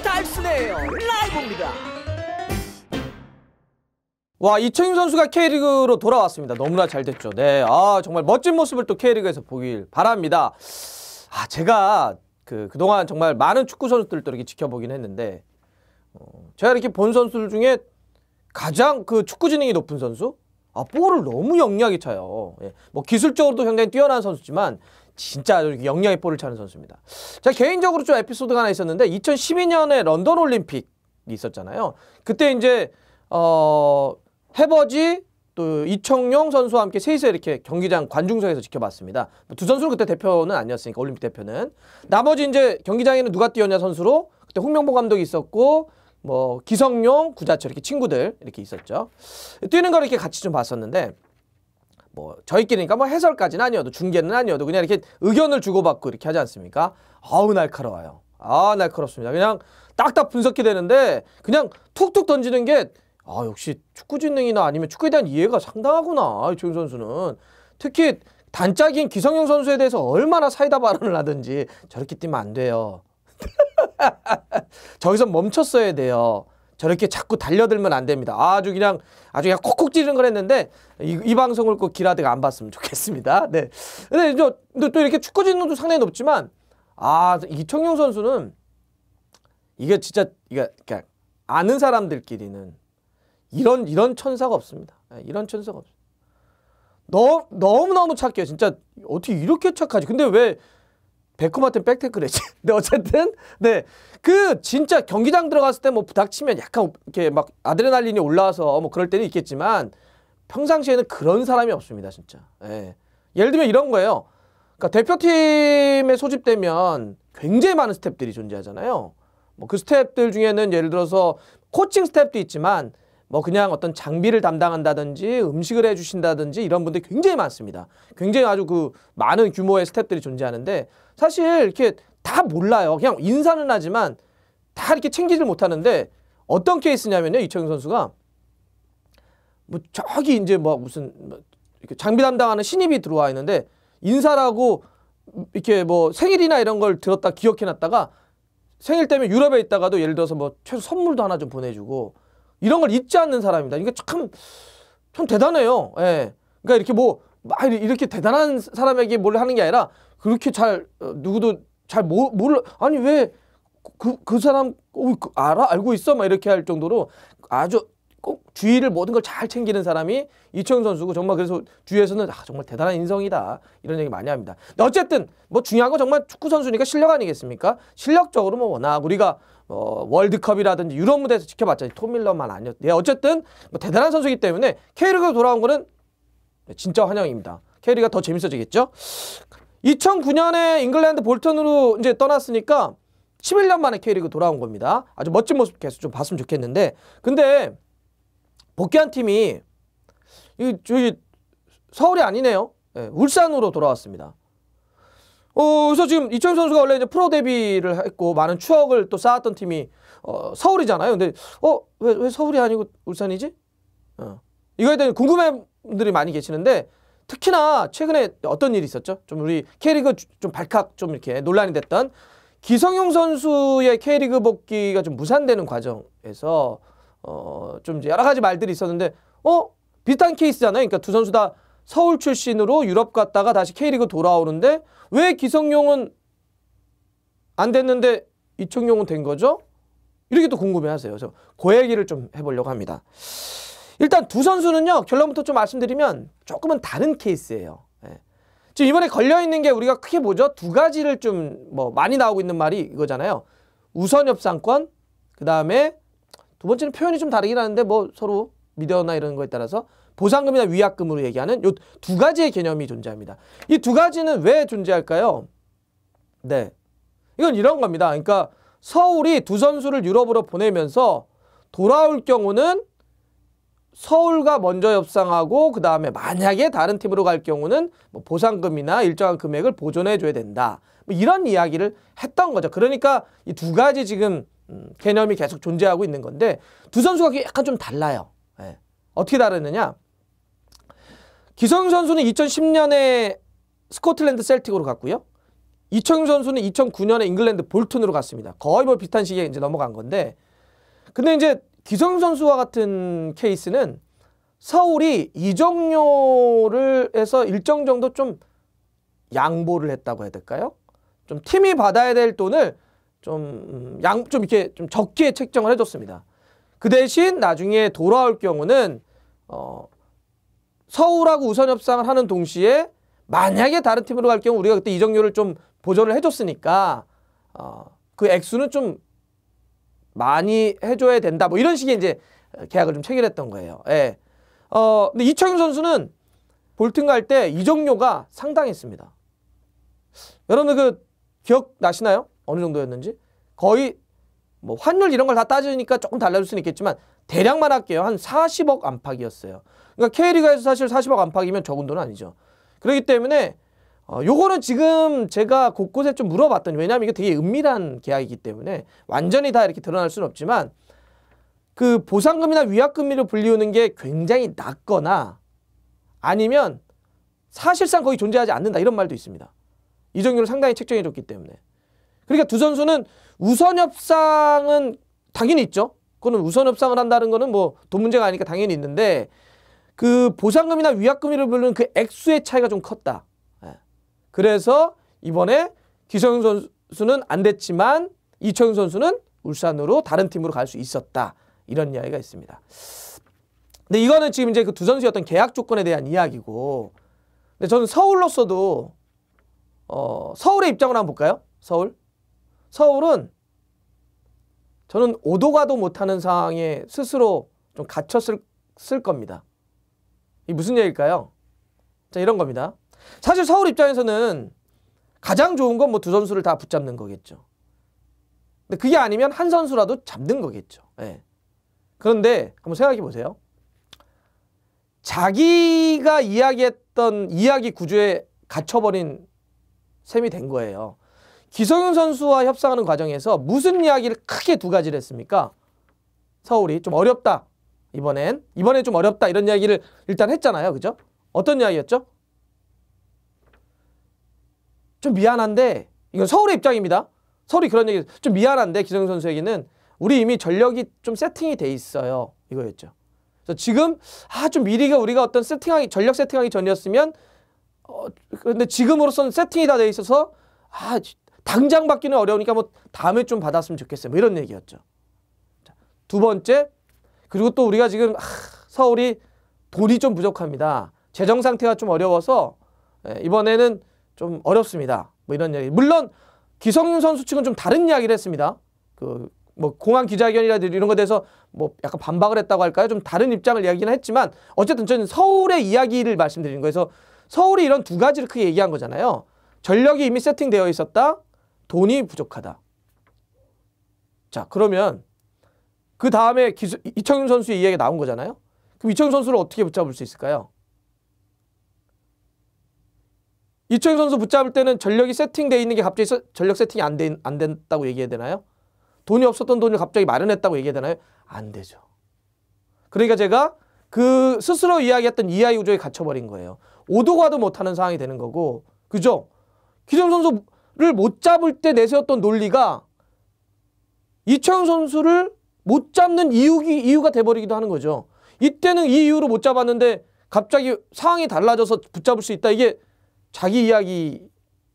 달순의 라이브입니다. 와, 이청용 선수가 K리그로 돌아왔습니다. 너무나 잘 됐죠. 네, 정말 멋진 모습을 또 K리그에서 보길 바랍니다. 제가 그동안 정말 많은 축구 선수들도 이렇게 지켜보긴 했는데, 제가 이렇게 본 선수들 중에 가장 축구 지능이 높은 선수? 볼을 너무 영리하게 차요. 예. 뭐 기술적으로도 굉장히 뛰어난 선수지만 진짜 영리하게 볼을 차는 선수입니다. 제가 개인적으로 좀 에피소드가 하나 있었는데, 2012년에 런던 올림픽이 있었잖아요. 그때 이제 해버지 또 이청용 선수와 함께 셋이서 이렇게 경기장 관중석에서 지켜봤습니다. 두 선수는 그때 대표는 아니었으니까, 올림픽 대표는. 나머지 이제 경기장에는 누가 뛰었냐 선수로 그때 홍명보 감독이 있었고, 뭐 기성용, 구자철 이렇게 친구들 이렇게 있었죠. 뛰는 걸 이렇게 같이 좀 봤었는데, 뭐 저희끼리니까 뭐 해설까지는 아니어도, 중계는 아니어도 그냥 이렇게 의견을 주고받고 이렇게 하지 않습니까? 날카로워요. 날카롭습니다. 그냥 딱딱 분석이 되는데 그냥 툭툭 던지는 게 역시 축구 지능이나 아니면 축구에 대한 이해가 상당하구나, 이청용 선수는. 특히 단짝인 기성용 선수에 대해서 얼마나 사이다 발언을 하든지 저렇게 뛰면 안 돼요. 저기서 멈췄어야 돼요. 저렇게 자꾸 달려들면 안 됩니다. 아주 그냥 콕콕 찌르는 걸 했는데, 이 방송을 꼭 기라드가 안 봤으면 좋겠습니다. 네. 근데 또 이렇게 축구 지능도 상당히 높지만, 이청용 선수는 이게 진짜 그러니까 아는 사람들끼리는 이런 천사가 없습니다. 이런 천사가 없어요. 너무너무 착해요. 진짜 어떻게 이렇게 착하지? 근데 왜 베컴한테 백태클 했지? 근데 어쨌든, 네. 진짜 경기장 들어갔을 때 뭐 부닥치면 약간 이렇게 막 아드레날린이 올라와서 뭐 그럴 때는 있겠지만, 평상시에는 그런 사람이 없습니다, 진짜. 예. 예를 들면 이런 거예요. 그러니까 대표팀에 소집되면 굉장히 많은 스태프들이 존재하잖아요. 뭐 그 스태프들 중에는 예를 들어서 코칭 스태프도 있지만, 뭐 그냥 어떤 장비를 담당한다든지 음식을 해주신다든지 이런 분들이 굉장히 많습니다. 굉장히 아주 많은 규모의 스태프들이 존재하는데, 사실 이렇게 다 몰라요. 그냥 인사는 하지만 다 이렇게 챙기질 못하는데, 어떤 케이스냐면요, 이청용 선수가 뭐 저기 이제 무슨 이렇게 장비 담당하는 신입이 들어와 있는데, 인사라고 이렇게 뭐 생일이나 이런 걸 들었다 기억해놨다가 생일 때문에 유럽에 있다가도 예를 들어서 뭐 최소 선물도 하나 좀 보내주고, 이런 걸 잊지 않는 사람입니다. 이게 참 대단해요. 예. 그러니까 이렇게 이렇게 대단한 사람에게 뭘 하는 게 아니라, 그렇게 누구도 잘 몰라. 아니 왜 그 사람 알고 있어? 막 이렇게 할 정도로 아주 꼭 주위를 모든 걸 잘 챙기는 사람이 이청용 선수고, 정말 그래서 주위에서는 정말 대단한 인성이다, 이런 얘기 많이 합니다. 근데 어쨌든 뭐 중요한 건 정말 축구 선수니까 실력 아니겠습니까? 실력적으로 뭐 워낙 우리가 월드컵이라든지 유럽 무대에서 지켜봤잖아요. 톰 밀러만 아니었대. 네, 어쨌든 뭐 대단한 선수이기 때문에 K리그로 돌아온 거는 진짜 환영입니다. K리그가 더 재밌어지겠죠? 2009년에 잉글랜드 볼턴으로 이제 떠났으니까 11년 만에 K리그 돌아온 겁니다. 아주 멋진 모습 계속 좀 봤으면 좋겠는데, 근데 복귀한 팀이 저기 서울이 아니네요. 네, 울산으로 돌아왔습니다. 그래서 지금 이청용 선수가 원래 이제 프로 데뷔를 했고 많은 추억을 또 쌓았던 팀이 서울이잖아요. 근데 왜 서울이 아니고 울산이지? 이거에 대한 궁금한 분들이 많이 계시는데, 특히나 최근에 어떤 일이 있었죠? 좀 우리 K리그 좀 발칵 좀 이렇게 논란이 됐던 기성용 선수의 K리그 복귀가 좀 무산되는 과정에서 좀 여러 가지 말들이 있었는데, 비슷한 케이스잖아요. 그러니까 두 선수 다 서울 출신으로 유럽 갔다가 다시 K리그 돌아오는데, 왜 기성용은 안 됐는데 이청용은 된 거죠? 이렇게 또 궁금해하세요. 그래서 그 얘기를 좀 해보려고 합니다. 일단 두 선수는요, 결론부터 좀 말씀드리면 조금은 다른 케이스예요. 예. 지금 이번에 걸려있는 게 우리가 크게 뭐죠? 두 가지를 좀 많이 나오고 있는 말이 이거잖아요. 우선 협상권, 그 다음에 두 번째는 표현이 좀 다르긴 하는데 서로 미디어나 이런 거에 따라서 보상금이나 위약금으로 얘기하는 이 두 가지의 개념이 존재합니다. 이 두 가지는 왜 존재할까요? 네, 이건 이런 겁니다. 그러니까 서울이 두 선수를 유럽으로 보내면서 돌아올 경우는 서울과 먼저 협상하고, 그 다음에 만약에 다른 팀으로 갈 경우는 보상금이나 일정한 금액을 보존해줘야 된다, 이런 이야기를 했던 거죠. 그러니까 이 두 가지 지금 개념이 계속 존재하고 있는 건데, 두 선수가 약간 좀 달라요. 네. 어떻게 다르느냐? 기성용 선수는 2010년에 스코틀랜드 셀틱으로 갔고요. 이청용 선수는 2009년에 잉글랜드 볼튼으로 갔습니다. 거의 뭐 비슷한 시기에 이제 넘어간 건데, 근데 이제 기성용 선수와 같은 케이스는 서울이 이적료를 해서 일정 정도 좀 양보를 했다고 해야 될까요? 좀 팀이 받아야 될 돈을 좀 이렇게 좀 적게 책정을 해줬습니다. 그 대신 나중에 돌아올 경우는 서울하고 우선 협상을 하는 동시에 만약에 다른 팀으로 갈 경우 우리가 그때 이적료를 좀 보전을 해줬으니까 그 액수는 좀 많이 해줘야 된다. 뭐 이런 식의 이제 계약을 좀 체결했던 거예요. 예. 근데 이청용 선수는 볼튼 갈 때 이적료가 상당했습니다. 여러분들 그 기억 나시나요? 어느 정도였는지? 거의 뭐 환율 이런 걸 다 따지니까 조금 달라질 수는 있겠지만 대략만 할게요. 한 40억 안팎이었어요. 그러니까 K리그에서 사실 40억 안팎이면 적은 돈은 아니죠. 그렇기 때문에 요거는 지금 제가 곳곳에 좀 물어봤더니, 왜냐하면 이게 되게 은밀한 계약이기 때문에 완전히 다 이렇게 드러날 수는 없지만 그 보상금이나 위약금리를 불리우는 게 굉장히 낮거나 아니면 사실상 거의 존재하지 않는다, 이런 말도 있습니다. 이적료를 상당히 책정해 줬기 때문에. 그러니까 두 선수는 우선 협상은 당연히 있죠. 그거는 우선 협상을 한다는 거는 뭐 돈 문제가 아니니까 당연히 있는데, 그 보상금이나 위약금을 부르는 그 액수의 차이가 좀 컸다. 그래서 이번에 기성용 선수는 안 됐지만 이청용 선수는 울산으로 다른 팀으로 갈 수 있었다, 이런 이야기가 있습니다. 근데 이거는 지금 이제 그 두 선수의 어떤 계약 조건에 대한 이야기고, 근데 저는 서울로서도 서울의 입장을 한번 볼까요? 서울은 저는 오도 가도 못하는 상황에 스스로 좀 갇혔을 겁니다. 이 무슨 얘기일까요? 자, 이런 겁니다. 사실 서울 입장에서는 가장 좋은 건 뭐 두 선수를 다 붙잡는 거겠죠. 근데 그게 아니면 한 선수라도 잡는 거겠죠. 예. 그런데 한번 생각해 보세요. 자기가 이야기했던 이야기 구조에 갇혀버린 셈이 된 거예요. 기성용 선수와 협상하는 과정에서 무슨 이야기를 크게 두 가지를 했습니까? 서울이 좀 어렵다. 이번엔 좀 어렵다, 이런 이야기를 일단 했잖아요. 그죠? 어떤 이야기였죠? 좀 미안한데, 이건 서울의 입장입니다. 서울이 그런 얘기, 좀 미안한데 기성용 선수에게는 우리 이미 전력이 좀 세팅이 돼 있어요, 이거였죠. 그래서 지금 좀 미리 우리가 어떤 전력 세팅하기 전이었으면 근데 지금으로서는 세팅이 다 돼 있어서 당장 받기는 어려우니까 뭐 다음에 좀 받았으면 좋겠어요, 뭐 이런 얘기였죠. 자, 두 번째, 그리고 또 우리가 지금 서울이 돈이 좀 부족합니다. 재정 상태가 좀 어려워서 이번에는 좀 어렵습니다, 뭐 이런 얘기. 물론 기성용 선수 측은 좀 다른 이야기를 했습니다. 그 뭐 공항 기자회견이라든지 이런 거에 대해서 뭐 약간 반박을 했다고 할까요? 좀 다른 입장을 이야기는 했지만 어쨌든 저는 서울의 이야기를 말씀드린 거예요. 그래서 서울이 이런 두 가지를 크게 얘기한 거잖아요. 전력이 이미 세팅되어 있었다, 돈이 부족하다. 자, 그러면 그 다음에 이청용 선수의 이야기가 나온 거잖아요. 그럼 이청용 선수를 어떻게 붙잡을 수 있을까요? 이청용 선수 붙잡을 때는 전력이 세팅되어 있는 게 갑자기 전력 세팅이 안 된다고 얘기해야 되나요? 돈이 없었던 돈을 갑자기 마련했다고 얘기해야 되나요? 안 되죠. 그러니까 제가 그 스스로 이야기했던 이하이 구조에 갇혀버린 거예요. 오도 가도 못하는 상황이 되는 거고, 그죠? 기성용 선수를 못 잡을 때 내세웠던 논리가 이청용 선수를 못 잡는 이유가 돼버리기도 하는 거죠. 이때는 이 이유로 못 잡았는데 갑자기 상황이 달라져서 붙잡을 수 있다, 이게 자기 이야기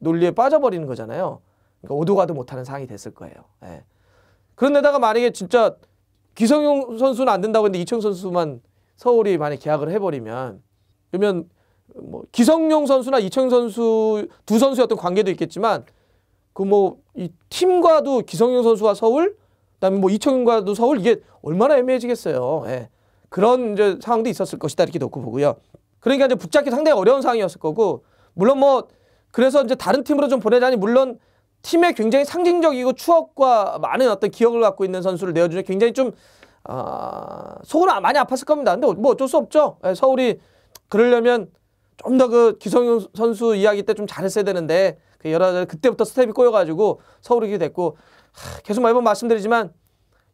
논리에 빠져버리는 거잖아요. 그러니까 오도 가도 못하는 상황이 됐을 거예요. 예. 그런데다가 만약에 진짜 기성용 선수는 안 된다고 했는데 이청용 선수만 서울이 만약에 계약을 해버리면, 그러면 뭐 기성용 선수나 이청용 선수 두 선수의 어떤 관계도 있겠지만 그 뭐 이 팀과도 기성용 선수와 서울, 그다음에 뭐 이청용과도 서울, 이게 얼마나 애매해지겠어요. 예. 그런 이제 상황도 있었을 것이다, 이렇게 놓고 보고요. 그러니까 이제 붙잡기 상당히 어려운 상황이었을 거고, 물론 뭐 그래서 이제 다른 팀으로 좀 보내자니 물론 팀에 굉장히 상징적이고 추억과 많은 어떤 기억을 갖고 있는 선수를 내어주는 굉장히 좀 속은 많이 아팠을 겁니다. 근데 뭐 어쩔 수 없죠. 예, 서울이 그러려면 좀 더 그 기성용 선수 이야기 때 좀 잘했어야 되는데 그 여러 가지 그때부터 스텝이 꼬여가지고 서울이 이렇게 됐고, 계속 매번 말씀드리지만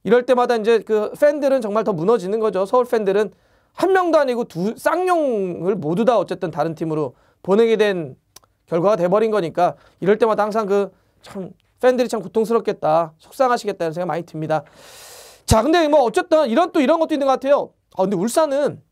이럴 때마다 이제 그 팬들은 정말 더 무너지는 거죠. 서울 팬들은 한 명도 아니고 두 쌍용을 모두 다 어쨌든 다른 팀으로 보내게 된 결과가 돼버린 거니까 이럴 때마다 항상 그 참 팬들이 참 고통스럽겠다, 속상하시겠다는 생각 많이 듭니다. 자, 근데 뭐 어쨌든 이런 것도 있는 것 같아요. 근데 울산은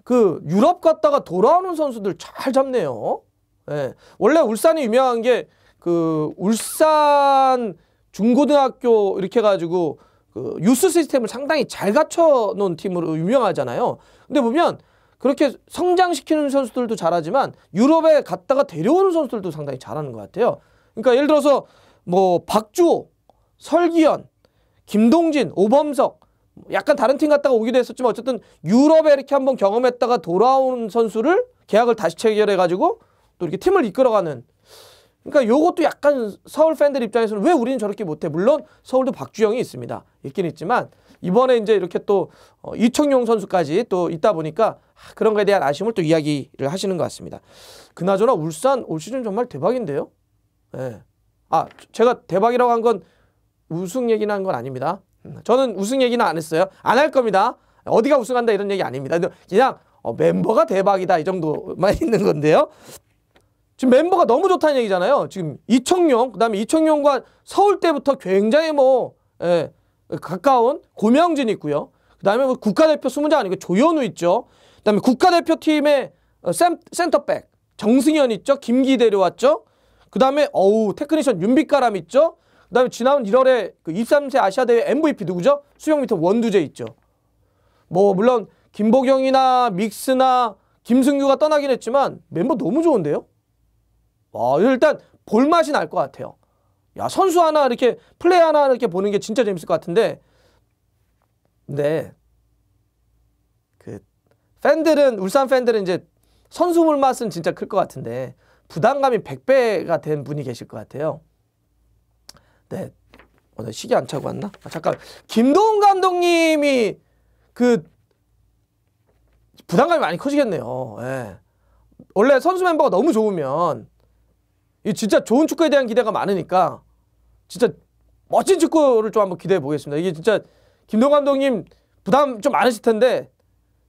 그 유럽 갔다가 돌아오는 선수들 잘 잡네요. 예. 원래 울산이 유명한 게 그 울산 중고등학교 이렇게 해가지고 그 유스 시스템을 상당히 잘 갖춰 놓은 팀으로 유명하잖아요. 근데 보면 그렇게 성장시키는 선수들도 잘하지만 유럽에 갔다가 데려오는 선수들도 상당히 잘하는 것 같아요. 그러니까 예를 들어서 뭐 박주호, 설기현, 김동진, 오범석, 약간 다른 팀 갔다가 오기도 했었지만 어쨌든 유럽에 이렇게 한번 경험했다가 돌아온 선수를 계약을 다시 체결해가지고 또 이렇게 팀을 이끌어가는. 그러니까 요것도 약간 서울 팬들 입장에서는 왜 우리는 저렇게 못해? 물론 서울도 박주영이 있습니다. 있긴 있지만 이번에 이제 이렇게 또 이청용 선수까지 또 있다 보니까 그런 거에 대한 아쉬움을 또 이야기를 하시는 것 같습니다. 그나저나 울산 올 시즌 정말 대박인데요. 예. 제가 대박이라고 한 건 우승 얘기는 한 건 아닙니다. 저는 우승 얘기는 안 했어요. 안 할 겁니다. 어디가 우승한다 이런 얘기 아닙니다. 그냥 멤버가 대박이다 이 정도만 있는 건데요. 지금 멤버가 너무 좋다는 얘기잖아요. 지금 이청용, 그다음에 이청용과 서울 때부터 굉장히 가까운 고명진 있고요. 그다음에 뭐 국가대표 수문장 아니고 조현우 있죠. 그다음에 국가대표팀의 센터백 정승현 있죠. 김기 데려왔죠. 그다음에 테크니션 윤빛가람 있죠. 그다음에 지난 1월에 그 23세 아시아대회 MVP 누구죠? 수영 미터 원두재 있죠. 뭐 물론 김보경이나 믹스나 김승규가 떠나긴 했지만 멤버 너무 좋은데요? 일단 볼맛이 날 것 같아요. 야, 선수 하나 이렇게 플레이 하나 이렇게 보는 게 진짜 재밌을 것 같은데, 근데 그 팬들은 울산 팬들은 이제 선수 볼맛은 진짜 클 것 같은데 부담감이 100배가 된 분이 계실 것 같아요. 네, 나 시계 안 차고 왔나? 잠깐. 김도훈 감독님이 그 부담감이 많이 커지겠네요. 예. 원래 선수 멤버가 너무 좋으면 이 진짜 좋은 축구에 대한 기대가 많으니까 진짜 멋진 축구를 좀 한번 기대해 보겠습니다. 이게 진짜 김도훈 감독님 부담 좀 많으실 텐데,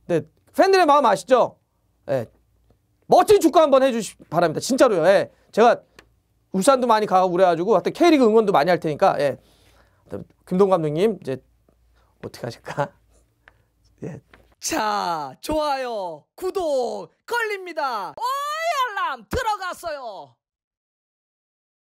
네, 팬들의 마음 아시죠? 예. 멋진 축구 한번 해주시기 바랍니다. 진짜로요. 예. 제가 울산도 많이 가고 그래가지고 하여튼 K리그 응원도 많이 할 테니까, 예. 김동훈 감독님 이제 어떻게 하실까? 예. 자, 좋아요, 구독 걸립니다. 알람 들어갔어요.